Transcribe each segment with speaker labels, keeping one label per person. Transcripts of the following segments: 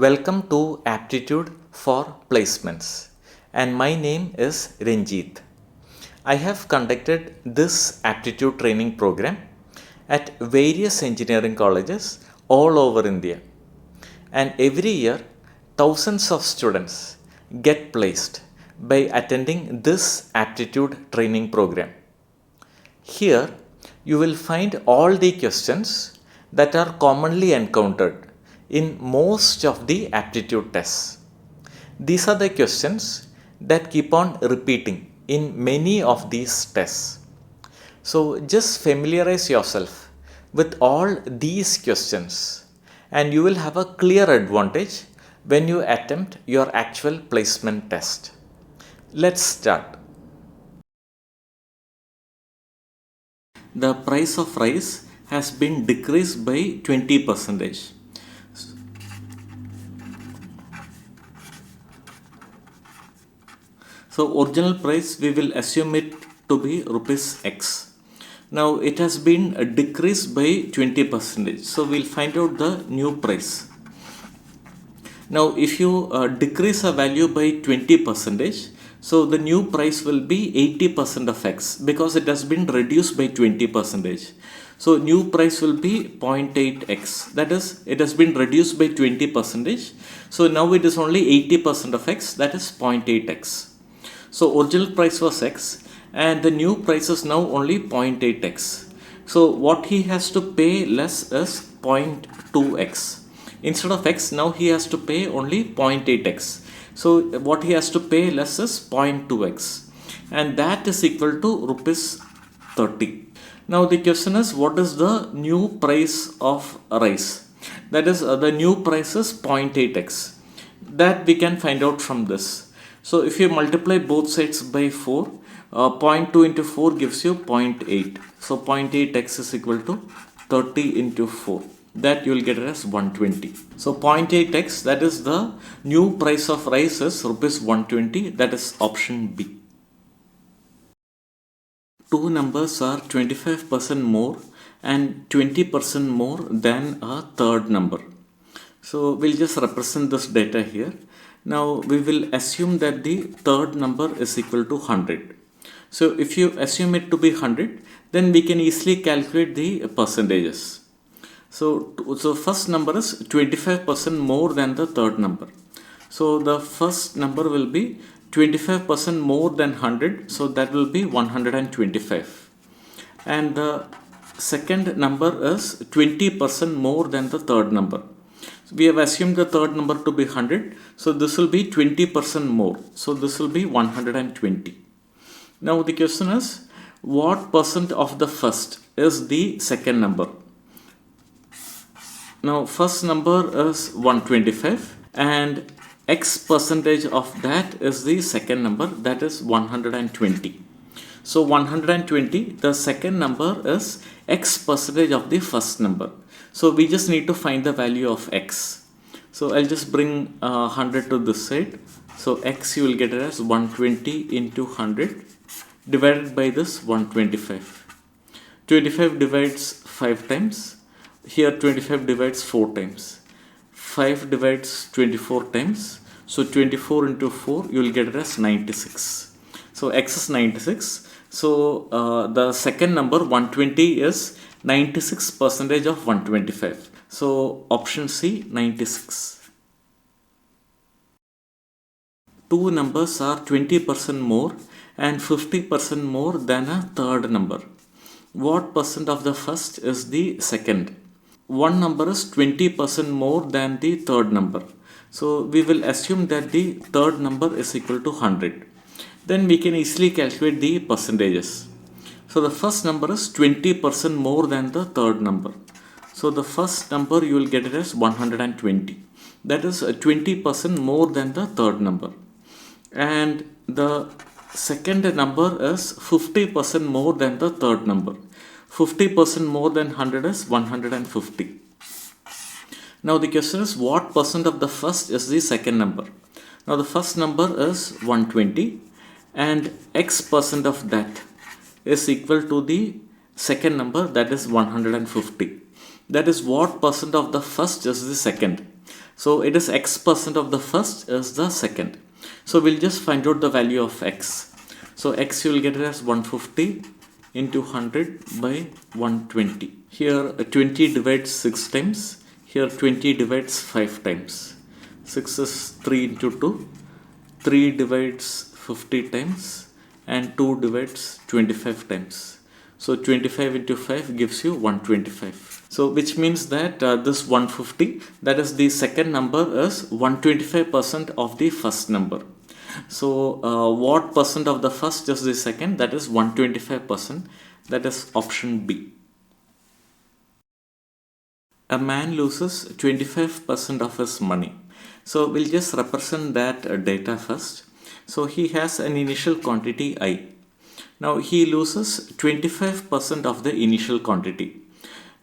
Speaker 1: Welcome to Aptitude for Placements, and my name is Ranjit. I have conducted this aptitude training program at various engineering colleges all over India, and every year thousands of students get placed by attending this aptitude training program. Here you will find all the questions that are commonly encountered in most of the aptitude tests. These are the questions that keep on repeating in many of these tests. So just familiarize yourself with all these questions and you will have a clear advantage when you attempt your actual placement test. Let's start. The price of rice has been decreased by 20%. So original price we will assume it to be rupees X. Now it has been decreased by 20%. So we'll find out the new price. Now if you decrease a value by 20%, so the new price will be 80% of X because it has been reduced by 20%. So new price will be 0.8x, that is it has been reduced by 20%. So now it is only 80% of X, that is 0.8x. So original price was X and the new price is now only 0.8x. So what he has to pay less is 0.2x. Instead of X, now he has to pay only 0.8x. So what he has to pay less is 0.2x, and that is equal to rupees 30. Now the question is, what is the new price of rice? That is the new price is 0.8x. That we can find out from this. So if you multiply both sides by 4, 0.2 into 4 gives you 0.8. So 0.8x is equal to 30 into 4. That you will get it as 120. So 0.8x, that is the new price of rice is rupees 120. That is option B. Two numbers are 25% more and 20% more than a third number. So we'll just represent this data here. Now we will assume that the third number is equal to 100. So if you assume it to be 100, then we can easily calculate the percentages. So first number is 25% more than the third number. So the first number will be 25% more than 100. So that will be 125. And the second number is 20% more than the third number. So we have assumed the third number to be 100. So this will be 20% more. So this will be 120. Now the question is, what percent of the first is the second number? Now first number is 125 and X percentage of that is the second number, that is 120. So 120, the second number is X percentage of the first number. So we just need to find the value of X. So I'll just bring 100 to this side. So X you will get it as 120 into 100 divided by this 125. 25 divides 5 times. Here 25 divides 4 times. 5 divides 24 times. So 24 into 4 you will get it as 96. So X is 96. So the second number 120 is 96% of 125. So option C, 96. Two numbers are 20% more and 50% more than a third number. What percent of the first is the second? One number is 20% more than the third number. So we will assume that the third number is equal to 100. Then we can easily calculate the percentages. So the first number is 20% more than the third number. So the first number you will get it as 120. That is 20% more than the third number. And the second number is 50% more than the third number. 50% more than 100 is 150. Now the question is, what percent of the first is the second number? Now the first number is 120 and X percent of that is equal to the second number, that is 150. That is what percent of the first is the second. So it is x percent of the first is the second. So we'll just find out the value of x. So x you will get it as 150 into 100 by 120. Here 20 divides 6 times. Here 20 divides 5 times. 6 is 3 into 2. 3 divides 50 times and 2 divides 25 times. So 25 into 5 gives you 125. So which means that this 150, that is the second number, is 125% of the first number. So what percent of the first is the second? That is 125%. That is option B. A man loses 25% of his money. So we'll just represent that data first. So he has an initial quantity I. Now he loses 25% of the initial quantity.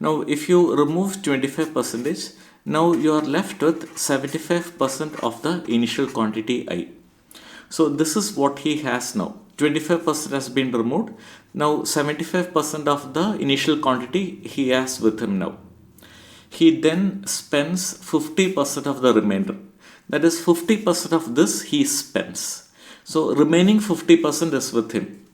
Speaker 1: Now if you remove 25%, now you are left with 75% of the initial quantity I. So this is what he has now. 25% has been removed. Now 75% of the initial quantity he has with him now. He then spends 50% of the remainder. That is 50% of this he spends. So remaining 50% is with him.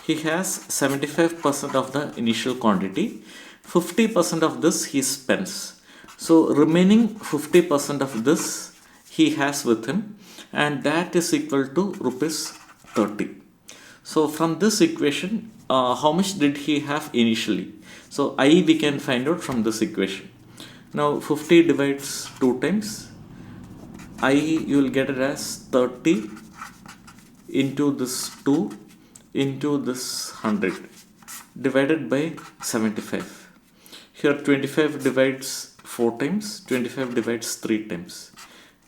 Speaker 1: He has 75% of the initial quantity. 50% of this he spends. So remaining 50% of this he has with him, and that is equal to rupees 30. So from this equation, how much did he have initially? So I we can find out from this equation. Now 50 divides 2 times. I you will get it as 30 into this 2 into this 100 divided by 75. Here 25 divides 4 times, 25 divides 3 times,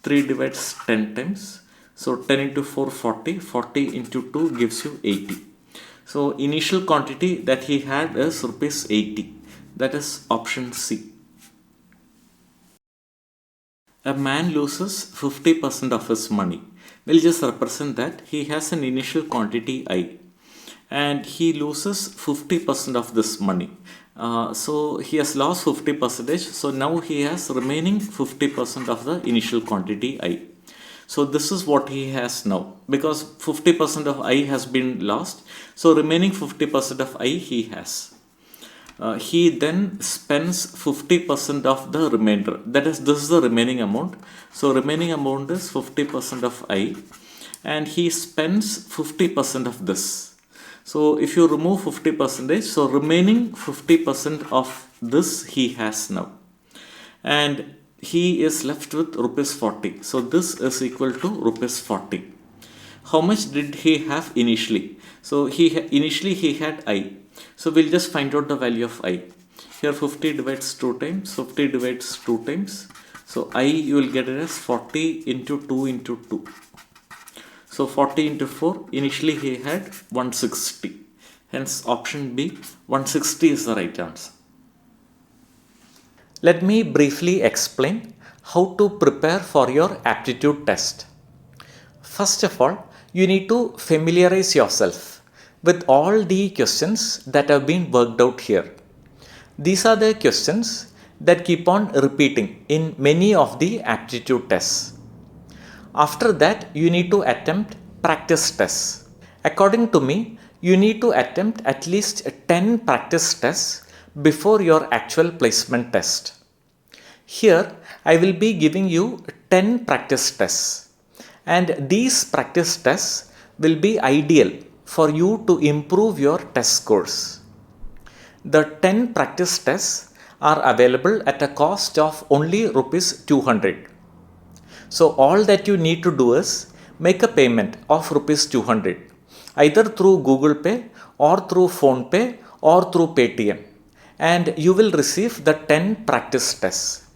Speaker 1: 3 divides 10 times. So 10 into 4, 40, 40 into 2 gives you 80. So initial quantity that he had is rupees 80. That is option C. A man loses 50% of his money. We'll just represent that he has an initial quantity I, and he loses 50% of this money. So he has lost 50%. So now he has remaining 50% of the initial quantity I. So this is what he has now, because 50% of I has been lost. So remaining 50% of I he has. He then spends 50% of the remainder. That is, this is the remaining amount. So remaining amount is 50% of I, and he spends 50% of this. So if you remove 50%, so remaining 50% of this he has now, and he is left with rupees 40. So this is equal to rupees 40. How much did he have initially? So initially he had I. So we'll just find out the value of I. Here 50 divides 2 times, 50 divides 2 times. So I you will get it as 40 into 2 into 2. So 40 into 4, initially he had 160. Hence option B, 160 is the right answer. Let me briefly explain how to prepare for your aptitude test. First of all, you need to familiarize yourself with all the questions that have been worked out here. These are the questions that keep on repeating in many of the aptitude tests. After that, you need to attempt practice tests. According to me, you need to attempt at least 10 practice tests before your actual placement test. Here, I will be giving you 10 practice tests, and these practice tests will be ideal for you to improve your test scores. The 10 practice tests are available at a cost of only rupees 200. So all that you need to do is make a payment of rupees 200 either through Google Pay or through PhonePe or through Paytm, and you will receive the 10 practice tests.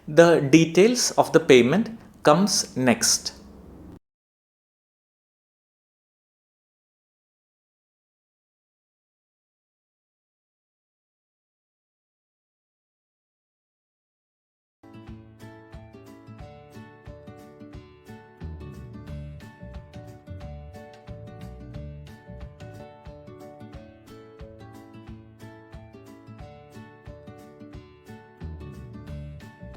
Speaker 1: The details of the payment comes next.